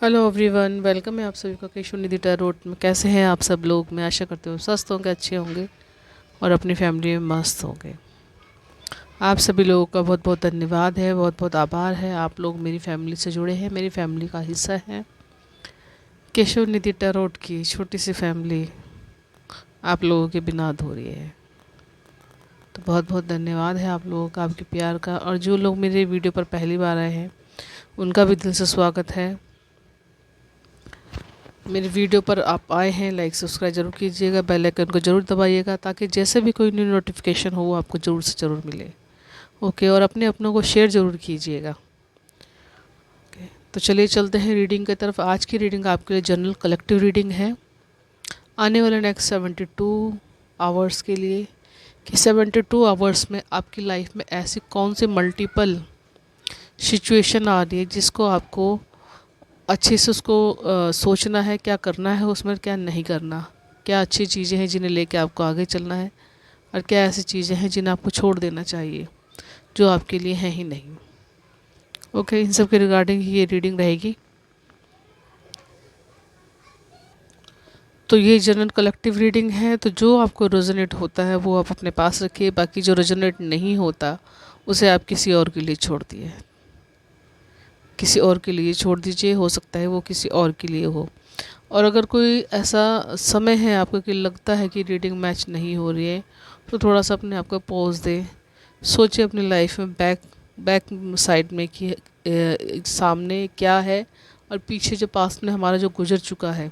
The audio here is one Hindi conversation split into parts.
हेलो एवरीवन, वेलकम है आप सभी का केशव निधि टैरोट में। कैसे हैं आप सब लोग? मैं आशा करती हूँ स्वस्थ होंगे, अच्छे होंगे और अपनी फैमिली में मस्त होंगे। आप सभी लोगों का बहुत बहुत धन्यवाद है, बहुत बहुत आभार है। आप लोग मेरी फैमिली से जुड़े हैं, मेरी फैमिली का हिस्सा हैं। केशव निधि टैरोट की छोटी सी फैमिली आप लोगों के बिना अधूरी है। तो बहुत बहुत धन्यवाद है आप लोगों का, आपके प्यार का। और जो लोग मेरे वीडियो पर पहली बार आए हैं उनका भी दिल से स्वागत है। मेरे वीडियो पर आप आए हैं, लाइक सब्सक्राइब जरूर कीजिएगा, बेल आइकन को जरूर दबाइएगा ताकि जैसे भी कोई न्यू नोटिफिकेशन हो वो आपको ज़रूर से ज़रूर मिले। ओके, और अपने अपनों को शेयर ज़रूर कीजिएगा। ओके, तो चलिए चलते हैं रीडिंग की तरफ। आज की रीडिंग आपके लिए जनरल कलेक्टिव रीडिंग है आने वाले नेक्स्ट 72 आवर्स के लिए, कि 72 आवर्स में आपकी लाइफ में ऐसी कौन सी मल्टीपल सिचुएशन आ रही है जिसको आपको अच्छे से उसको सोचना है, क्या करना है उसमें, क्या नहीं करना। क्या अच्छी चीज़ें हैं जिन्हें लेके आपको आगे चलना है और क्या ऐसी चीज़ें हैं जिन्हें आपको छोड़ देना चाहिए जो आपके लिए हैं ही नहीं। ओके, इन सब के रिगार्डिंग ही ये रीडिंग रहेगी। तो ये जनरल कलेक्टिव रीडिंग है, तो जो आपको रेजोनेट होता है वो आप अपने पास रखिए, बाकी जो रेजोनेट नहीं होता उसे आप किसी और के लिए छोड़ दिए, किसी और के लिए छोड़ दीजिए। हो सकता है वो किसी और के लिए हो। और अगर कोई ऐसा समय है आपको कि लगता है कि रीडिंग मैच नहीं हो रही है, तो थोड़ा सा अपने आप को पॉज दें। सोचिए अपनी लाइफ में बैक बैक साइड में कि सामने क्या है और पीछे जो पास्ट में हमारा जो गुजर चुका है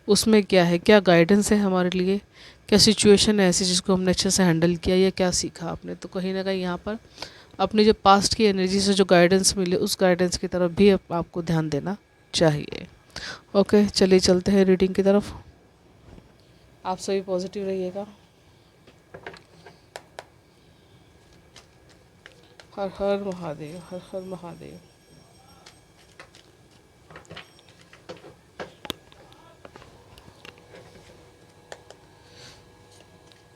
उसमें क्या है, क्या गाइडेंस है हमारे लिए, क्या सिचुएशन है ऐसी जिसको हमने अच्छे से हैंडल किया या क्या सीखा आपने। तो कहीं ना कहीं यहाँ पर अपनी जो पास्ट की एनर्जी से जो गाइडेंस मिले उस गाइडेंस की तरफ भी आपको ध्यान देना चाहिए। ओके, चलिए चलते हैं रीडिंग की तरफ। आप सभी पॉजिटिव रहिएगा। हर हर महादेव, हर हर महादेव।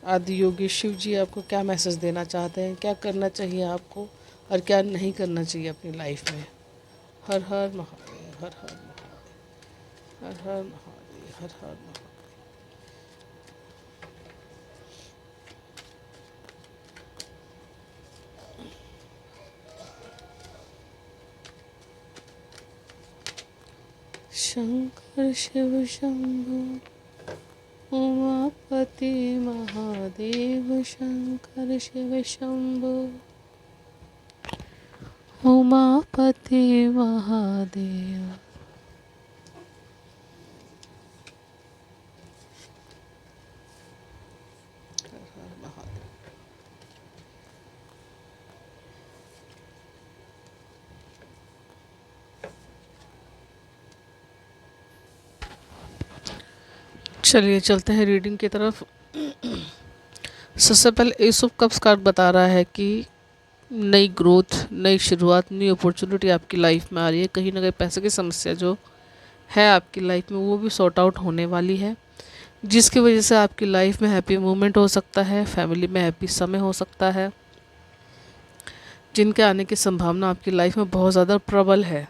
आदि योगी शिव जी आपको क्या मैसेज देना चाहते हैं, क्या करना चाहिए आपको और क्या नहीं करना चाहिए अपनी लाइफ में। हर हर महादेव, हर हर महादेव, हर हर महादेव, हर हर महादेव। शंकर शिव शंभो उमापति महादेव, शंकर शिव शंभो उमापति महादेव। चलिए चलते हैं रीडिंग की तरफ। सबसे पहले एस ऑफ कप्स कार्ड बता रहा है कि नई ग्रोथ, नई शुरुआत, नई अपॉर्चुनिटी आपकी लाइफ में आ रही है। कहीं ना कहीं पैसे की समस्या जो है आपकी लाइफ में वो भी सॉर्ट आउट होने वाली है, जिसकी वजह से आपकी लाइफ में हैप्पी मोमेंट हो सकता है, फैमिली में हैप्पी समय हो सकता है, जिनके आने की संभावना आपकी लाइफ में बहुत ज़्यादा प्रबल है।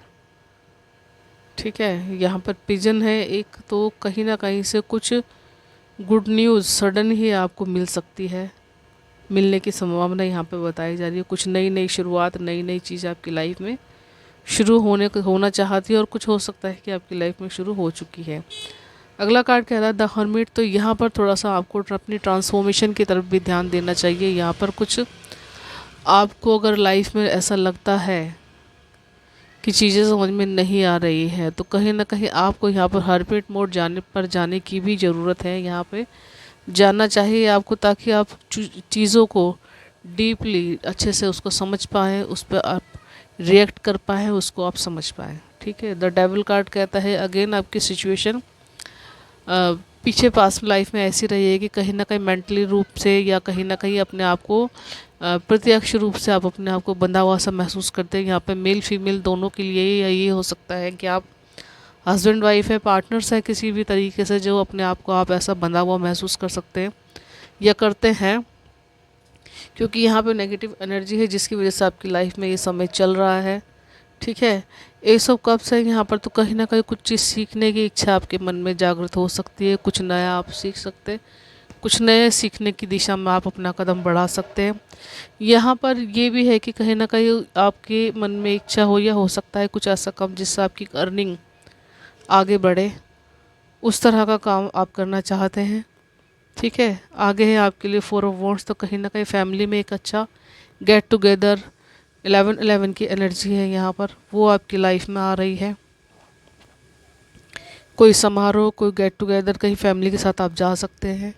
ठीक है, यहाँ पर पिजन है एक, तो कहीं ना कहीं से कुछ गुड न्यूज़ सडन ही आपको मिल सकती है, मिलने की संभावना यहाँ पे बताई जा रही है। कुछ नई नई शुरुआत, नई नई चीज़ आपकी लाइफ में शुरू होना चाहती है और कुछ हो सकता है कि आपकी लाइफ में शुरू हो चुकी है। अगला कार्ड कह रहा है द हर्मिट, तो यहाँ पर थोड़ा सा आपको अपनी ट्रांसफॉर्मेशन की तरफ भी ध्यान देना चाहिए। यहाँ पर कुछ आपको अगर लाइफ में ऐसा लगता है कि चीज़ें समझ में नहीं आ रही है, तो कहीं ना कहीं आपको यहाँ पर हर्मिट मोड जाने की भी ज़रूरत है। यहाँ पे जानना चाहिए आपको, ताकि आप चीज़ों को डीपली अच्छे से उसको समझ पाएँ, उस पर आप रिएक्ट कर पाएँ, उसको आप समझ पाएँ। ठीक है, द डेविल कार्ड कहता है अगेन आपकी सिचुएशन पीछे पास्ट लाइफ में ऐसी रही है कि कहीं ना कहीं मेंटली रूप से या कहीं ना कहीं अपने आप को प्रत्यक्ष रूप से आप अपने आप को बंधा हुआ सा महसूस करते हैं। यहाँ पे मेल फीमेल दोनों के लिए ये हो सकता है कि आप हस्बैंड वाइफ है, पार्टनर्स है किसी भी तरीके से, जो अपने आप को आप ऐसा बंधा हुआ महसूस कर सकते हैं या करते हैं, क्योंकि यहाँ पे नेगेटिव एनर्जी है जिसकी वजह से आपकी लाइफ में ये समय चल रहा है। ठीक है। एस ऑफ कप्स है यहाँ पर, तो कहीं ना कहीं कुछ चीज़ सीखने की इच्छा आपके मन में जागृत हो सकती है, कुछ नया आप सीख सकते हैं, कुछ नए सीखने की दिशा में आप अपना कदम बढ़ा सकते हैं। यहाँ पर ये भी है कि कहीं ना कहीं आपके मन में इच्छा हो, या हो सकता है कुछ ऐसा काम जिससे आपकी अर्निंग आगे बढ़े, उस तरह का काम आप करना चाहते हैं। ठीक है। आगे है आपके लिए 4 ऑफ वॉन्ड्स, तो कहीं ना कहीं फैमिली में एक अच्छा गेट टुगेदर 11-11 की एनर्जी है यहाँ पर, वो आपकी लाइफ में आ रही है। कोई समारोह, कोई गेट टुगेदर कहीं फैमिली के साथ आप जा सकते हैं,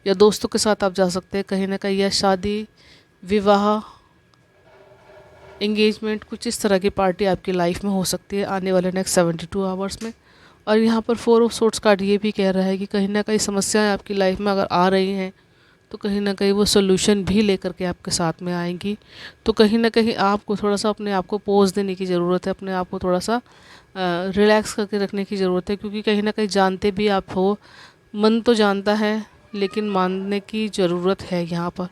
या दोस्तों के साथ आप जा सकते हैं कहीं ना कहीं, या शादी, विवाह, एंगेजमेंट, कुछ इस तरह की पार्टी आपकी लाइफ में हो सकती है आने वाले नेक्स्ट 72 आवर्स में। और यहाँ पर 4 ऑफ सोर्ड्स कार्ड ये भी कह रहा है कि कहीं ना कहीं समस्याएं आपकी लाइफ में अगर आ रही हैं, तो कहीं ना कहीं वो सोल्यूशन भी लेकर के आपके साथ में आएंगी। तो कहीं ना कहीं आपको थोड़ा सा अपने आप को पॉज देने की ज़रूरत है, अपने आप को थोड़ा सा रिलैक्स करके रखने की ज़रूरत है, क्योंकि कहीं ना कहीं जानते भी आप हो, मन तो जानता है लेकिन मानने की ज़रूरत है यहाँ पर,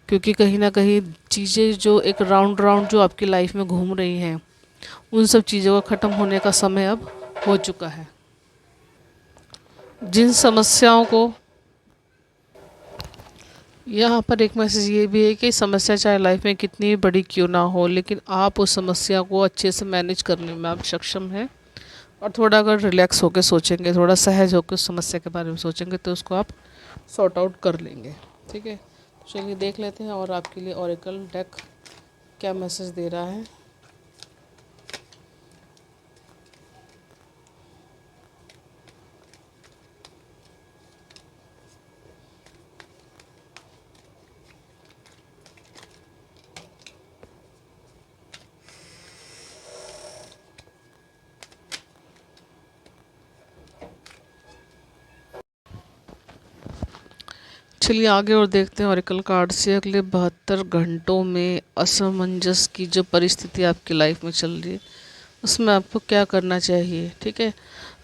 क्योंकि कहीं ना कहीं चीज़ें जो एक राउंड राउंड जो आपकी लाइफ में घूम रही हैं, उन सब चीज़ों का ख़त्म होने का समय अब हो चुका है। जिन समस्याओं को, यहाँ पर एक मैसेज ये भी है कि समस्या चाहे लाइफ में कितनी बड़ी क्यों ना हो, लेकिन आप उस समस्या को अच्छे से मैनेज करने में आप सक्षम हैं। और थोड़ा अगर रिलैक्स होकर सोचेंगे, थोड़ा सहज होकर उस समस्या के बारे में सोचेंगे, तो उसको आप सॉर्ट आउट कर लेंगे। ठीक है। तो चलिए देख लेते हैं और आपके लिए ओरेकल डेक क्या मैसेज दे रहा है। चलिए आगे और देखते हैं ओरेकल कार्ड से अगले 72 घंटों में असमंजस की जो परिस्थिति आपकी लाइफ में चल रही है, उसमें आपको क्या करना चाहिए। ठीक है।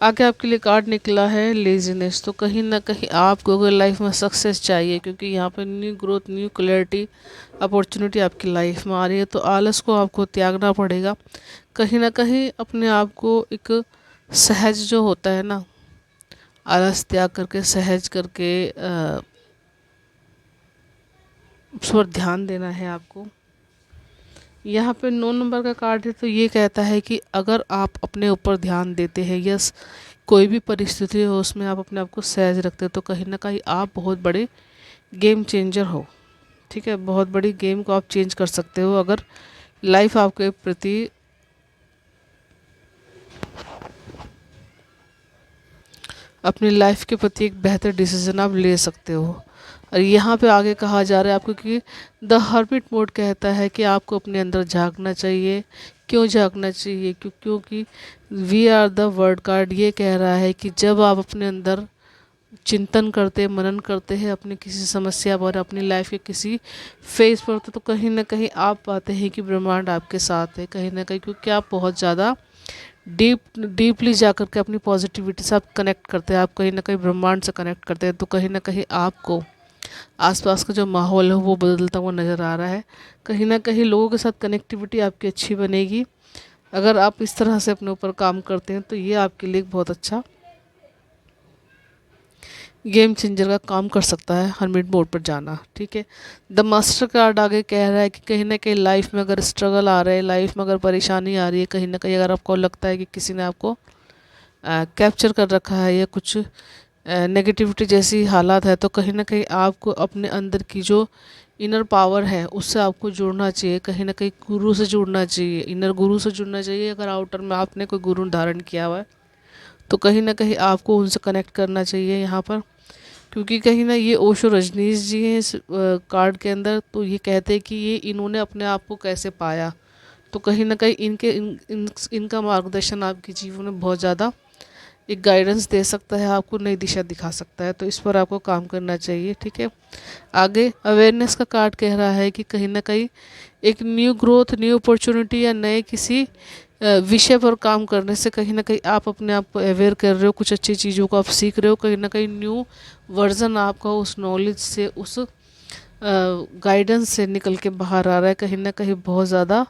आगे आपके लिए कार्ड निकला है लेजीनेस, तो कहीं ना कहीं आपको अगर लाइफ में सक्सेस चाहिए, क्योंकि यहाँ पर new growth, new clarity, opportunity आपकी लाइफ में आ रही है, तो आलस को आपको त्यागना पड़ेगा। कहीं ना कहीं अपने आप को एक सहज जो होता है ना, आलस त्याग करके सहज करके उस पर ध्यान देना है आपको। यहाँ पे 9 नंबर का कार्ड है, तो ये कहता है कि अगर आप अपने ऊपर ध्यान देते हैं, यस, कोई भी परिस्थिति हो उसमें आप अपने आप को सहज रखते हैं, तो कहीं ना कहीं आप बहुत बड़े गेम चेंजर हो। ठीक है। बहुत बड़ी गेम को आप चेंज कर सकते हो, अगर लाइफ आपके प्रति अपनी लाइफ के प्रति एक बेहतर डिसीजन आप ले सकते हो। और यहाँ पे आगे कहा जा रहा है आपको कि द हर्मिट मोड कहता है कि आपको अपने अंदर झांकना चाहिए। क्यों झांकना चाहिए? क्योंकि we are the word card ये कह रहा है कि जब आप अपने अंदर चिंतन करते, मनन करते हैं अपनी किसी समस्या पर, अपनी लाइफ के किसी फेज पर, तो कहीं ना कहीं आप पाते हैं कि ब्रह्मांड आपके साथ है कहीं ना कहीं, क्योंकि आप बहुत ज़्यादा डीपली जा कर के अपनी पॉजिटिविटी से आप कनेक्ट करते हैं, आप कहीं ना कहीं ब्रह्मांड से कनेक्ट करते हैं, तो कहीं ना कहीं आपको आसपास का जो माहौल है वो बदलता हुआ नज़र आ रहा है। कहीं ना कहीं लोगों के साथ कनेक्टिविटी आपकी अच्छी बनेगी। अगर आप इस तरह से अपने ऊपर काम करते हैं, तो ये आपके लिए एक बहुत अच्छा गेम चेंजर का काम कर सकता है, हर्मिट मोड पर जाना। ठीक है। द मास्टर कार्ड आगे कह रहा है कि कहीं ना कहीं लाइफ में अगर स्ट्रगल आ रहा है, लाइफ में अगर परेशानी आ रही है, कहीं ना कहीं अगर आपको लगता है कि किसी ने आपको कैप्चर कर रखा है, या कुछ नेगेटिविटी जैसी हालात है, तो कहीं ना कहीं आपको अपने अंदर की जो इनर पावर है उससे आपको जुड़ना चाहिए। कहीं ना कहीं गुरु से जुड़ना चाहिए, इनर गुरु से जुड़ना चाहिए। अगर आउटर में आपने कोई गुरु धारण किया हुआ है, तो कहीं ना कहीं आपको उनसे कनेक्ट करना चाहिए यहाँ पर, क्योंकि कहीं ना ये ओशो रजनीश जी हैं इस कार्ड के अंदर, तो ये कहते हैं कि ये इन्होंने अपने आप को कैसे पाया, तो कहीं ना कहीं इनका मार्गदर्शन आपके जीवन में बहुत ज़्यादा एक गाइडेंस दे सकता है, आपको नई दिशा दिखा सकता है, तो इस पर आपको काम करना चाहिए। ठीक है। आगे अवेयरनेस का कार्ड कह रहा है कि कहीं ना कहीं एक न्यू ग्रोथ, न्यू अपॉर्चुनिटी या नए किसी विषय पर काम करने से कहीं ना कहीं आप अपने आप को अवेयर कर रहे हो, कुछ अच्छी चीज़ों को आप सीख रहे हो, कहीं ना कहीं न्यू वर्जन आपका उस नॉलेज से, उस गाइडेंस से निकल के बाहर आ रहा है। कहीं ना कहीं बहुत ज़्यादा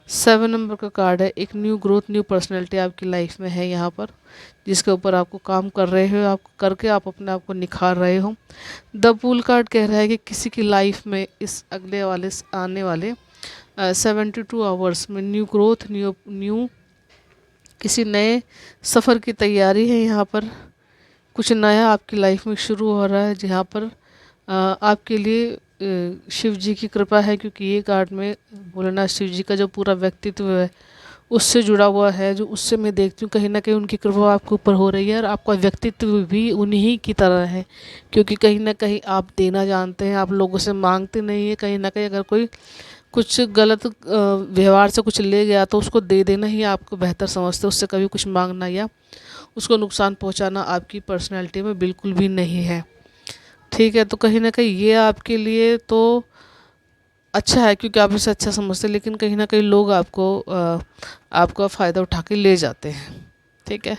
7 नंबर का कार्ड है, एक न्यू ग्रोथ, न्यू पर्सनैलिटी आपकी लाइफ में है यहाँ पर, जिसके ऊपर आपको काम कर रहे हो, आप करके आप अपने आप को निखार रहे हो। द फूल कार्ड कह रहा है कि किसी की लाइफ में इस अगले वाले आने वाले 72 आवर्स में न्यू ग्रोथ, न्यू न्यू किसी नए सफ़र की तैयारी है यहाँ पर। कुछ नया आपकी लाइफ में शुरू हो रहा है, जहाँ पर आपके लिए शिव जी की कृपा है, क्योंकि ये कार्ड में भोलेनाथ शिव जी का जो पूरा व्यक्तित्व है उससे जुड़ा हुआ है, जो उससे मैं देखती हूँ कहीं ना कहीं उनकी कृपा आपके ऊपर हो रही है, और आपका व्यक्तित्व भी उन्हीं की तरह है, क्योंकि कहीं ना कहीं आप देना जानते हैं, आप लोगों से मांगते नहीं है। कहीं ना कहीं अगर कोई कुछ गलत व्यवहार से कुछ ले गया तो उसको दे देना ही आपको बेहतर समझते हो, उससे कभी कुछ मांगना या उसको नुकसान पहुंचाना आपकी पर्सनैलिटी में बिल्कुल भी नहीं है। ठीक है, तो कहीं ना कहीं ये आपके लिए तो अच्छा है, क्योंकि आप इसे अच्छा समझते हैं, लेकिन कहीं ना कहीं लोग आपका फ़ायदा उठा के ले जाते हैं। ठीक है,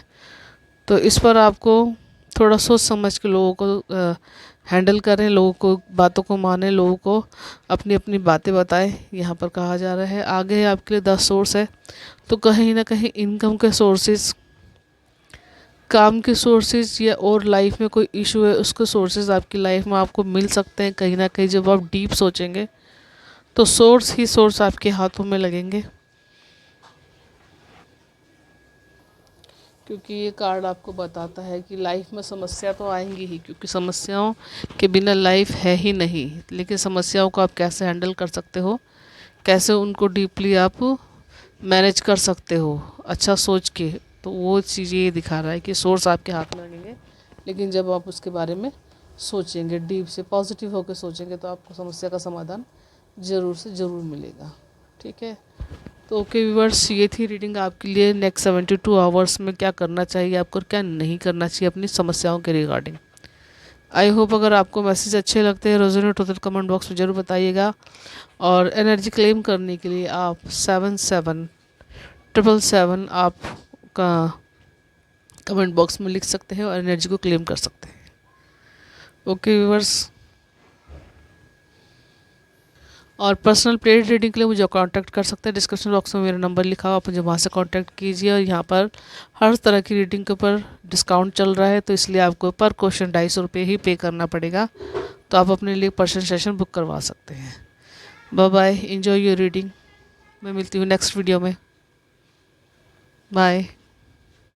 तो इस पर आपको थोड़ा सोच समझ के लोगों को हैंडल करें, लोगों को बातों को माने, लोगों को अपनी अपनी बातें बताएं। यहाँ पर कहा जा रहा है आगे है आपके लिए 10 सोर्स है, तो कहीं ना कहीं इनकम के सोर्सेज, काम के सोर्सेज, या और लाइफ में कोई इशू है उसके सोर्सेज आपकी लाइफ में आपको मिल सकते हैं। कहीं ना कहीं जब आप डीप सोचेंगे तो सोर्स ही सोर्स आपके हाथों में लगेंगे, क्योंकि ये कार्ड आपको बताता है कि लाइफ में समस्या तो आएंगी ही, क्योंकि समस्याओं के बिना लाइफ है ही नहीं। लेकिन समस्याओं को आप कैसे हैंडल कर सकते हो, कैसे उनको डीपली आप मैनेज कर सकते हो अच्छा सोच के, तो वो चीज़ ये दिखा रहा है कि सोर्स आपके हाथ में लगेंगे, लेकिन जब आप उसके बारे में सोचेंगे, डीप से पॉजिटिव होकर सोचेंगे, तो आपको समस्या का समाधान ज़रूर से ज़रूर मिलेगा। ठीक है, तो ओके व्यूअर्स, ये थी रीडिंग आपके लिए। नेक्स्ट 72 आवर्स में क्या करना चाहिए आपको और क्या नहीं करना चाहिए अपनी समस्याओं के रिगार्डिंग। आई होप अगर आपको मैसेज अच्छे लगते हैं, रेजोनेट होते तो कमेंट बॉक्स में ज़रूर बताइएगा। और एनर्जी क्लेम करने के लिए आप 7777 आप का कमेंट बॉक्स में लिख सकते हैं और एनर्जी को क्लेम कर सकते हैं। ओके व्यूअर्स, और पर्सनल पेड रीडिंग के लिए मुझे कांटेक्ट कर सकते हैं। डिस्क्रिप्शन बॉक्स में मेरा नंबर लिखा हुआ, आप मुझे वहाँ से कांटेक्ट कीजिए। और यहाँ पर हर तरह की रीडिंग के ऊपर डिस्काउंट चल रहा है, तो इसलिए आपको पर क्वेश्चन 250 ही पे करना पड़ेगा, तो आप अपने लिए पर्सनल सेशन बुक करवा सकते हैं। Bye bye, enjoy your reading. मैं मिलती हूँ नेक्स्ट वीडियो में। बाय।